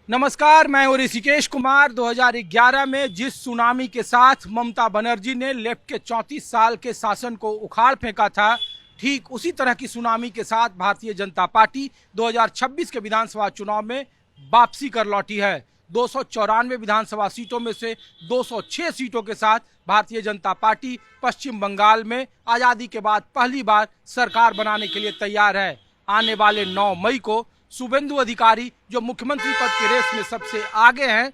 नमस्कार, मैं हूं ऋषिकेश कुमार। 2011 में जिस सुनामी के साथ ममता बनर्जी ने लेफ्ट के 34 साल के शासन को उखाड़ फेंका था, ठीक उसी तरह की सुनामी के साथ भारतीय जनता पार्टी 2026 के विधानसभा चुनाव में वापसी कर लौटी है। 294 विधानसभा सीटों में से 206 सीटों के साथ भारतीय जनता पार्टी पश्चिम बंगाल में आज़ादी के बाद पहली बार सरकार बनाने के लिए तैयार है। आने वाले 9 मई को शुभेंदु अधिकारी, जो मुख्यमंत्री पद के रेस में सबसे आगे हैं,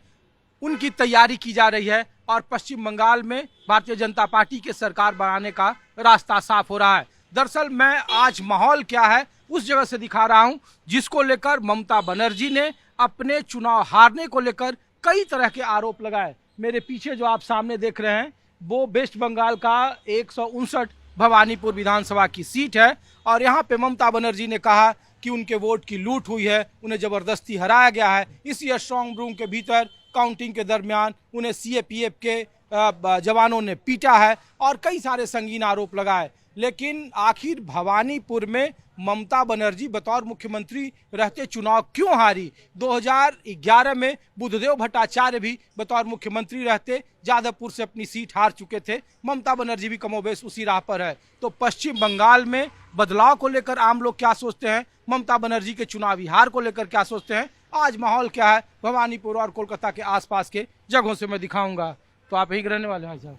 उनकी तैयारी की जा रही है और पश्चिम बंगाल में भारतीय जनता पार्टी के सरकार बनाने का रास्ता साफ हो रहा है। दरअसल मैं आज माहौल क्या है उस जगह से दिखा रहा हूं, जिसको लेकर ममता बनर्जी ने अपने चुनाव हारने को लेकर कई तरह के आरोप लगाए। मेरे पीछे जो आप सामने देख रहे हैं वो वेस्ट बंगाल का 159 भवानीपुर विधानसभा की सीट है और यहाँ पे ममता बनर्जी ने कहा कि उनके वोट की लूट हुई है, उन्हें जबरदस्ती हराया गया है। इसी स्ट्रांग रूम के भीतर काउंटिंग के दरमियान उन्हें सीएपीएफ के जवानों ने पीटा है और कई सारे संगीन आरोप लगाए। लेकिन आखिर भवानीपुर में ममता बनर्जी बतौर मुख्यमंत्री रहते चुनाव क्यों हारी? 2011 में बुद्धदेव भट्टाचार्य भी बतौर मुख्यमंत्री रहते जादवपुर से अपनी सीट हार चुके थे। ममता बनर्जी भी कमोबेश उसी राह पर है। तो पश्चिम बंगाल में बदलाव को लेकर आम लोग क्या सोचते हैं, ममता बनर्जी के चुनावी हार को लेकर क्या सोचते हैं, आज माहौल क्या है भवानीपुर और कोलकाता के आसपास के जगहों से मैं दिखाऊंगा। तो आप यहीं रहने वाले हैं भाई साहब?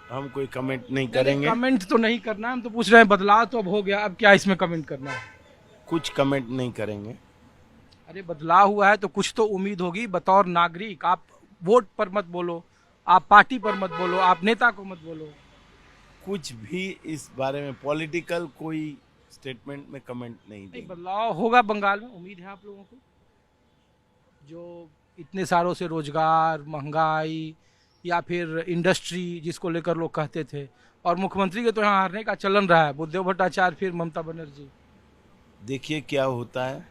हम कोई कमेंट नहीं करेंगे। कमेंट तो नहीं करना, हम तो पूछ रहे हैं बदलाव तो अब हो गया, अब क्या इसमें कमेंट करना है? कुछ कमेंट नहीं करेंगे। अरे बदलाव हुआ है तो कुछ तो उम्मीद होगी बतौर नागरिक। आप वोट पर मत बोलो, आप पार्टी पर मत बोलो, आप नेता को मत बोलो। कुछ भी इस बारे में पॉलिटिकल कोई स्टेटमेंट में कमेंट नहीं नहीं, देंगे। बदलाव होगा बंगाल में, उम्मीद है आप लोगों को? जो इतने सालों से रोजगार, महंगाई या फिर इंडस्ट्री जिसको लेकर लोग कहते थे, और मुख्यमंत्री के तो यहाँ हारने का चलन रहा है, बुद्धदेव भट्टाचार्य फिर ममता बनर्जी। देखिए क्या होता है,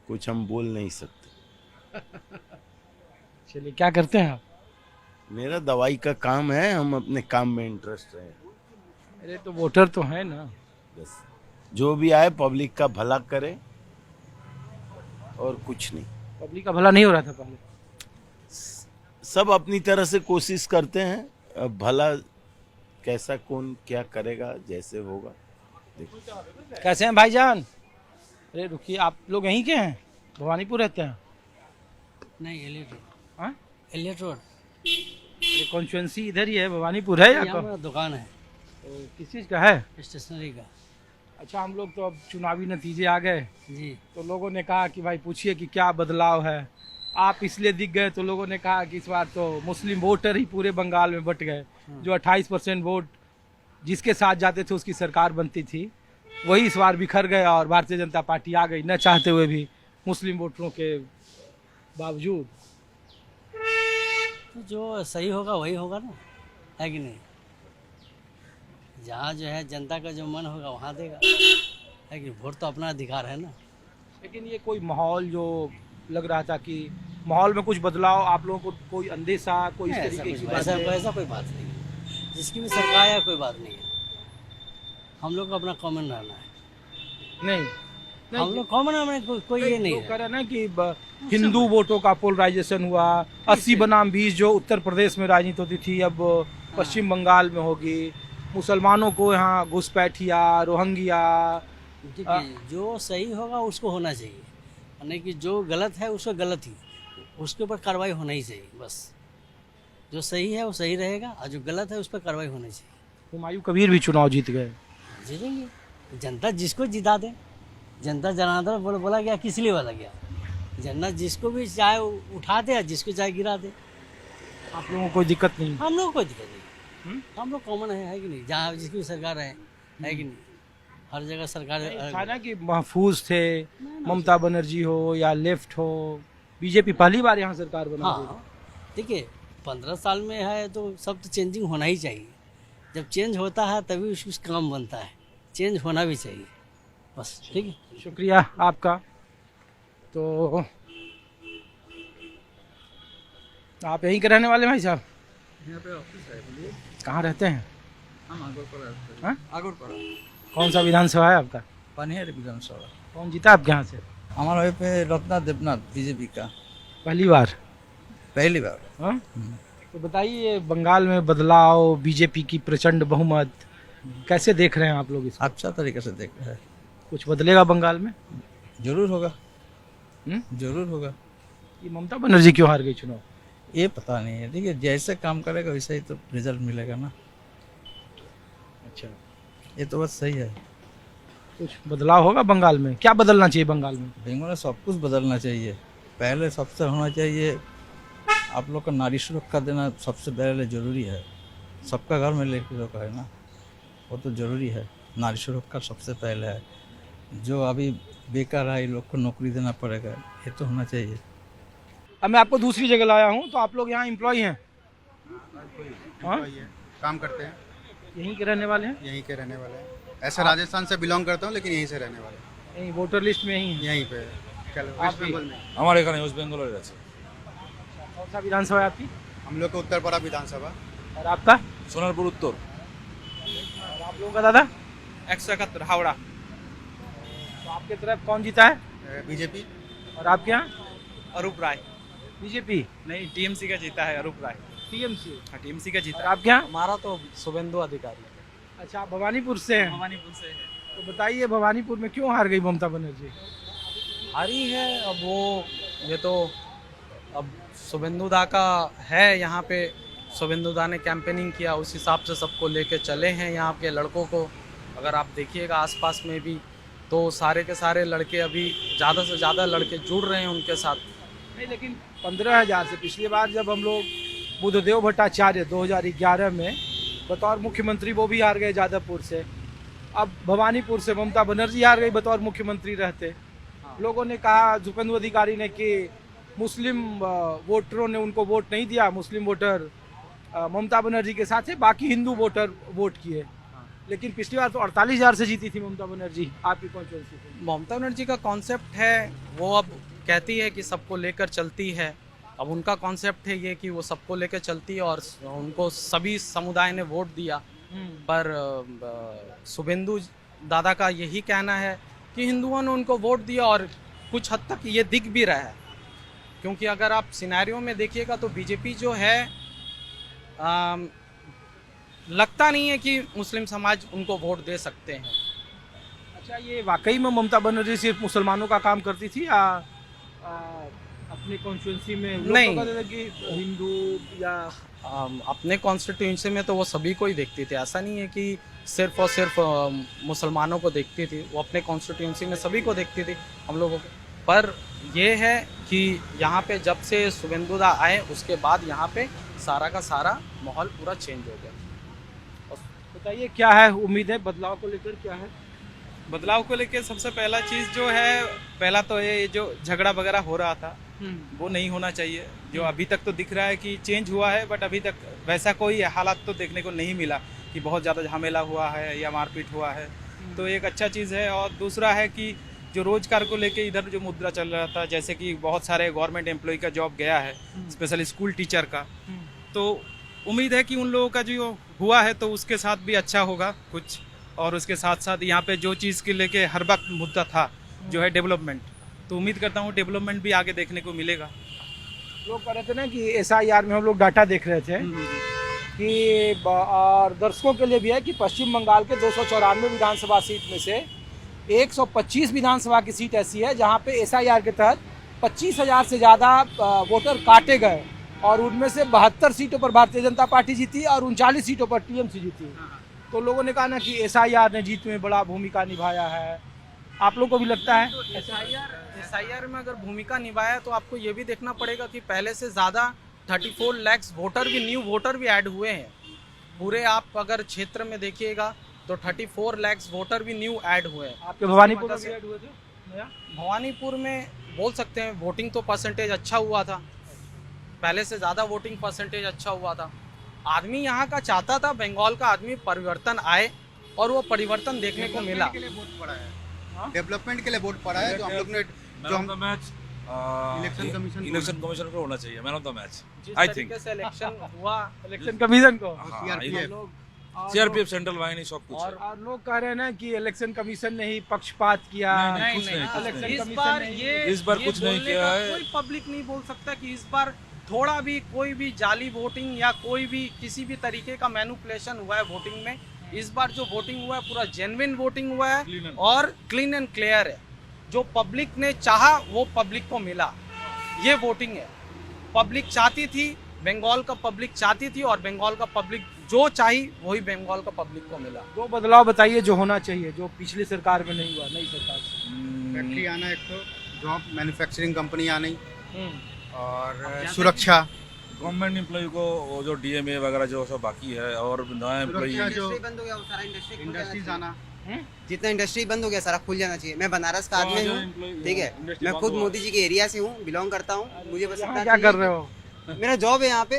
कुछ हम बोल नहीं सकते। चलिए, क्या करते हैं आप? मेरा दवाई का काम है, हम अपने काम में इंटरेस्ट रहे। अरे तो वोटर तो है ना। बस जो भी आए पब्लिक का भला करे और कुछ नहीं। पब्लिक का भला नहीं हो रहा था पहले? सब अपनी तरह से कोशिश करते हैं, अब भला कैसा कौन क्या करेगा, जैसे होगा देखो। कैसे हैं भाईजान? अरे रुकिए, आप लोग यहीं के हैं? भवानीपुर रहते हैं? नहीं, एलियट रोड। हाँ, एलियट रोड। अरे कॉन्स्टिट्यूंसी इधर ही है, भवानीपुर है या यहाँ मेरा दुकान है तो किस चीज़ का है? स्टेशनरी का। अच्छा, हम लोग तो अब चुनावी नतीजे आ गए जी। तो लोगों ने कहा कि भाई पूछिए कि क्या बदलाव है। आप इसलिए दिख गए तो लोगों ने कहा कि इस बार तो मुस्लिम वोटर ही पूरे बंगाल में बट गए। जो 28% वोट जिसके साथ जाते थे उसकी सरकार बनती थी, वही इस बार बिखर गए और भारतीय जनता पार्टी आ गई, न चाहते हुए भी, मुस्लिम वोटरों के बावजूद। तो जो सही होगा वही होगा ना, है कि नहीं? जहाँ जो है जनता का जो मन होगा वहाँ देगा, है कि? वोट तो अपना अधिकार है ना। लेकिन ये कोई माहौल जो लग रहा था कि माहौल में कुछ बदलाव, आप लोगों को कोई अंदेशा, कोई इस तरीके की बातें? ऐसा कोई बात नहीं है। जिसकी भी सरकार है कोई बात नहीं है। हम लोग को अपना कॉमन रहना है। नहीं, हम लोग कॉमन में कोई ये नहीं कह है। रहे ना कि हिंदू वोटों का पोलराइजेशन हुआ, 80 बनाम 20 जो उत्तर प्रदेश में राजनीति होती थी अब पश्चिम बंगाल में होगी। मुसलमानों को यहाँ घुसपैठिया, रोहिंग्या। देखिए, जो सही होगा उसको होना चाहिए, नहीं कि जो गलत है उसको गलत ही, उसके ऊपर कार्रवाई होना ही चाहिए। बस जो सही है वो सही रहेगा और जो गलत है उस पर कार्रवाई होनी चाहिए। हुमायूं कबीर भी चुनाव जीत गए। जीतेंगे जनता, जिसको जिता दे। जनता जनार्दन बोला गया, किस लिए बोला गया? जनता जिसको भी चाहे उठा दे, जिसको चाहे गिरा दे। आप लोगों को कोई दिक्कत नहीं? हम लोग को कोई दिक्कत नहीं, हम लोग कॉमन है कि नहीं? जहाँ जिसकी भी सरकार है कि नहीं? हर जगह सरकार था ना कि महफूज थे, ममता बनर्जी हो या लेफ्ट हो, बीजेपी पहली बार यहाँ सरकार बना रही है। हाँ, देखिए 15 साल में है तो सब तो चेंजिंग होना ही चाहिए। जब चेंज होता है तभी उसका काम बनता है, चेंज होना भी चाहिए। बस ठीक है, शुक्रिया आपका। तो आप यहीं के रहने वाले भाई साहब? यहाँ पे ऑफिस है, बोलिए। कहाँ रहते हैं? हम आगरपाड़ा रहते हैं। हाँ? आगरपाड़ा। कौन सा विधानसभा है आपका? पनहेर विधानसभा। कौन जीता आपके यहाँ से? हमारा वहीं पे रत्ना देवनाथ बीजेपी का पहली बार। पहली बार। हाँ? तो बताइए, बंगाल में बदलाव, बीजेपी की प्रचंड बहुमत, कैसे देख रहे हैं आप लोग इसको? अच्छा तरीके से देख रहे हैं। कुछ बदलेगा बंगाल में? जरूर होगा। हम्म? जरूर होगा। ये ममता बनर्जी क्यों हार गई चुनाव? ये पता नहीं है, देखिए जैसे काम करेगा वैसे ही तो रिजल्ट मिलेगा ना। अच्छा, ये तो बस सही है। कुछ बदलाव होगा बंगाल में? क्या बदलना चाहिए बंगाल में? बंगाल में सब कुछ बदलना चाहिए। पहले सबसे होना चाहिए आप लोग का नारी सुरक्षा देना सबसे पहले जरूरी है। सबका घर में लड़की लोग का है ना, वो तो जरूरी है। नारी सुरक्षा सबसे पहले है। जो अभी बेकार है, ये लोग को नौकरी देना पड़ेगा, ये तो होना चाहिए। अब मैं आपको दूसरी जगह लाया हूँ, तो आप लोग यहाँ एम्प्लॉय हैं? हाँ? काम करते हैं, यहीं के रहने वाले हैं? यहीं के रहने वाले हैं। ऐसे राजस्थान से बिलोंग करता हूँ लेकिन यहीं से रहने वाले हैं। यहीं वोटर लिस्ट में यहीं हैं? यहीं पे वेस्ट भी? बंगाल में। আমার এখানে ওয়েস্ট বেঙ্গলের আছে। कौन सा विधानसभा है आपकी? हम लोग को उत्तरपाड़ा विधानसभा। और आपका? সোনারপুর উত্তর। और आप लोगों का दादा? 171 हावड़ा। तो आपके तरफ कौन जीता है? बीजेपी। और आपके यहाँ? अरूप राय। बीजेपी? नहीं, टीएमसी का जीता है अरूप राय। टीएमसी? हाँ, टीएमसी का और जीता है। आपके यहाँ? हमारा तो शुभेंदु अधिकारी। अच्छा, आप भवानीपुर से हैं? भवानीपुर से है। तो बताइए, भवानीपुर में क्यों हार गई ममता बनर्जी? हारी है। अब वो ये तो अब शुभेंदु दा का है यहाँ पे। शुभेंदु दा ने कैंपेनिंग किया, उस हिसाब से सबको लेके चले हैं यहाँ के लड़कों को। अगर आप देखिएगा आसपास में भी तो सारे के सारे लड़के अभी ज़्यादा से ज़्यादा लड़के जुड़ रहे हैं उनके साथ। नहीं, लेकिन 15,000 से पिछली बार जब हम लोग बुद्धदेव भट्टाचार्य 2011 में बतौर मुख्यमंत्री, वो भी हार गए जादवपुर से। अब भवानीपुर से ममता बनर्जी हार गई बतौर मुख्यमंत्री रहते। लोगों ने कहा, भूपेंदु अधिकारी ने, कि मुस्लिम वोटरों ने उनको वोट नहीं दिया। मुस्लिम वोटर ममता बनर्जी के साथ है, बाकी हिंदू वोटर वोट किए। लेकिन पिछली बार तो 48,000 से जीती थी ममता बनर्जी आपकी कॉन्स्टिट्यूंसी से। ममता बनर्जी का कॉन्सेप्ट है, वो अब कहती है कि सबको लेकर चलती है। अब उनका कॉन्सेप्ट है ये कि वो सबको लेकर चलती है और उनको सभी समुदाय ने वोट दिया। पर शुभेंदु दादा का यही कहना है कि हिंदुओं ने उनको वोट दिया और कुछ हद तक ये दिख भी रहा है। क्योंकि अगर आप सिनेरियो में देखिएगा तो बीजेपी जो है लगता नहीं है कि मुस्लिम समाज उनको वोट दे सकते हैं। अच्छा, ये वाकई में ममता बनर्जी सिर्फ मुसलमानों का काम करती थी या अपनी कॉन्स्टिट्यूंसी में लोग नहीं। तो कहते थे कि हिंदू या अपने कॉन्स्टिट्यूंसी में तो वो सभी को ही देखती थी। ऐसा नहीं है कि सिर्फ और सिर्फ मुसलमानों को देखती थी, वो अपने कॉन्स्टिट्यूंसी में सभी को देखती थी, हम लोगों को। पर ये है कि यहाँ पे जब से शुभेंदु दा आए उसके बाद यहाँ पे सारा का सारा माहौल पूरा चेंज हो गया। बताइए, क्या है उम्मीद है बदलाव को लेकर? क्या है बदलाव को लेकर सबसे पहला चीज़ जो है, पहला तो ये जो झगड़ा वगैरह हो रहा था वो नहीं होना चाहिए। जो अभी तक तो दिख रहा है कि चेंज हुआ है, बट अभी तक वैसा कोई हालात तो देखने को नहीं मिला कि बहुत ज़्यादा झमेला हुआ है या मारपीट हुआ है। तो एक अच्छा चीज़ है। और दूसरा है कि जो रोजगार को लेके इधर जो मुद्दा चल रहा था, जैसे कि बहुत सारे गवर्नमेंट एम्प्लॉय का जॉब गया है, स्पेशली स्कूल टीचर का, तो उम्मीद है कि उन लोगों का जो हुआ है तो उसके साथ भी अच्छा होगा कुछ। और उसके साथ साथ यहाँ पे जो चीज़ के लेके हर वक्त मुद्दा था जो है डेवलपमेंट, तो उम्मीद करता हूँ डेवलपमेंट भी आगे देखने को मिलेगा। लोग कह रहे थे ना कि SIR में हम लोग डाटा देख रहे थे कि, और दर्शकों के लिए भी है कि पश्चिम बंगाल के 294 विधानसभा सीट में से 125 विधानसभा की सीट ऐसी है जहाँ पे SIR के तहत 25,000 से ज़्यादा वोटर काटे गए और उनमें से 72 सीटों पर भारतीय जनता पार्टी जीती और 39 सीटों पर TMC जीती। तो लोगों ने कहा ना कि SIR ने जीत में बड़ा भूमिका निभाया है। आप लोग को भी लगता है? SIR में अगर भूमिका निभाया तो आपको ये भी देखना पड़ेगा कि पहले से ज़्यादा 34 लाख वोटर भी, न्यू वोटर भी ऐड हुए हैं। पूरे आप अगर क्षेत्र में देखिएगा तो 34 लाख वोटर भी न्यू ऐड हुए हैं। आपके भवानीपुर में भी ऐड हुए थे नया? भवानीपुर में बोल सकते हैं वोटिंग तो परसेंटेज अच्छा हुआ था, पहले से ज़्यादा वोटिंग परसेंटेज अच्छा हुआ था। आदमी यहाँ का चाहता था, बंगाल का आदमी परिवर्तन आए और वो परिवर्तन देखने को मिला। डेवलपमेंट के लिए वोट पड़ा है। जो हम लोग ने जो हम मैच इलेक्शन कमीशन को होना चाहिए मैन ऑफ द मैच। जिस आई तरीके थिंक से इलेक्शन हुआ, इलेक्शन कमीशन को हाँ, CRPF लोग सीआरपीएफ सेंट्रल वाहिनी सब कुछ है। और लोग कह रहे हैं ना कि इलेक्शन कमीशन ने ही पक्षपात किया। नहीं, कुछ नहीं, इलेक्शन इस कमीशन बार ने ही- ये इस बार ये कुछ नहीं बोलने किया का है। कोई पब्लिक नहीं बोल सकता कि इस बार थोड़ा भी कोई भी जाली वोटिंग या कोई भी किसी भी तरीके का मैनिपुलेशन हुआ है वोटिंग में। इस बार जो वोटिंग हुआ है पूरा जेन्युइन वोटिंग हुआ Clean है and- और क्लीन एंड क्लियर है। जो पब्लिक ने चाहा वो पब्लिक को मिला, ये वोटिंग है। पब्लिक चाहती थी, बंगाल का पब्लिक चाहती थी और बंगाल का पब्लिक जो चाही वही बंगाल का पब्लिक को मिला। दो बदलाव बताइए जो होना चाहिए, जो पिछली सरकार में नहीं हुआ, नई सरकार से। फैक्ट्री आना एक तो, जॉब मैन्युफैक्चरिंग कंपनी आनी हम्म। और सुरक्षा गवर्नमेंट एम्प्लॉय को वो जो डीएमए वगैरह जो सब बाकी है और नया एम्प्लॉय सुरक्षा जो इंडस्ट्री बंद हो गया, वो सारा इंडस्ट्री खुल जाना इंडस्ट्रीज चाहिए। आना, जितना इंडस्ट्री बंद हो गया सारा खुल जाना चाहिए। मैं बनारस का आदमी हूँ, ठीक है। मैं खुद मोदी जी के एरिया से हूँ, बिलोंग करता हूँ। मुझे बस यहाँ इतना क्या चाहिए कर रहे हो? कि मेरा जॉब है यहाँ पे,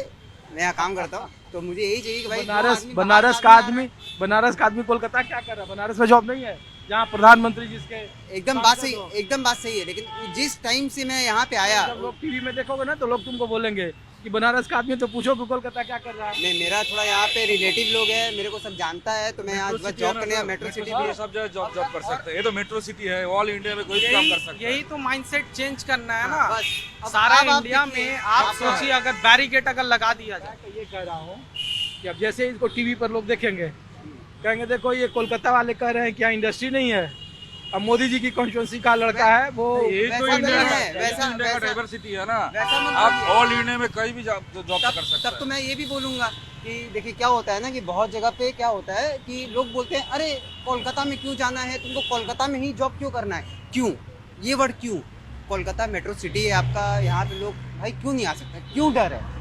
मैं यहाँ काम करता हूँ, तो मुझे यही चाहिए कि भाई जो बनारस आदमी बनारस बाहर का आ रहा है, बनारस का आदमी कोलकाता क्या कर रहा है? बनारस में जॉब नहीं है, जहाँ प्रधानमंत्री जिसके एकदम बात सही, एकदम बात सही है। लेकिन जिस टाइम से मैं यहाँ पे आया, जब लोग टीवी में देखोगे ना तो लोग तुमको बोलेंगे कि बनारस का आदमी, तो पूछो कि कोलकाता क्या कर रहा है। मैं मेरा थोड़ा यहाँ पे रिलेटिव लोग है, मेरे को सब जानता है, तो मैं यहाँ बस जॉब करने मेट्रो सिटी ये सब जगह जॉब कर सकते हैं। ये तो मेट्रो सिटी है, ऑल इंडिया में कोई भी काम कर सकता है। यही तो माइंडसेट चेंज करना है ना। बस अब सारा अब आप इंडिया देखिए, में आप आप- सोचिए अगर बैरिकेड अगर लगा दिया जाए। मैं ये कह रहा हूँ कि अब जैसे इसको टीवी पर लोग देखेंगे, कहेंगे देखो ये कोलकाता वाले कह रहे हैं कि यहाँ इंडस्ट्री नहीं है। अब मोदी जी की कॉन्स्टिट्यूंसी का लड़का है वो, ये तो वैसा इंडिया नहीं का है, वैसा- इंडिया का वैसा- डाइवर्सिटी है ना। वैसा मत आप बोलिए। ऑल इंडिया में कहीं भी जॉब कर सकते तब तो मैं ये भी बोलूंगा कि देखिए क्या होता है ना कि बहुत जगह पे क्या होता है कि लोग बोलते हैं अरे कोलकाता में क्यों जाना है, तुमको कोलकाता में ही जॉब क्यों करना है। क्यों, ये वर्ड क्यों? कोलकाता मेट्रो सिटी है आपका, यहाँ पे लोग भाई क्यों नहीं आ सकते, क्यों डर है?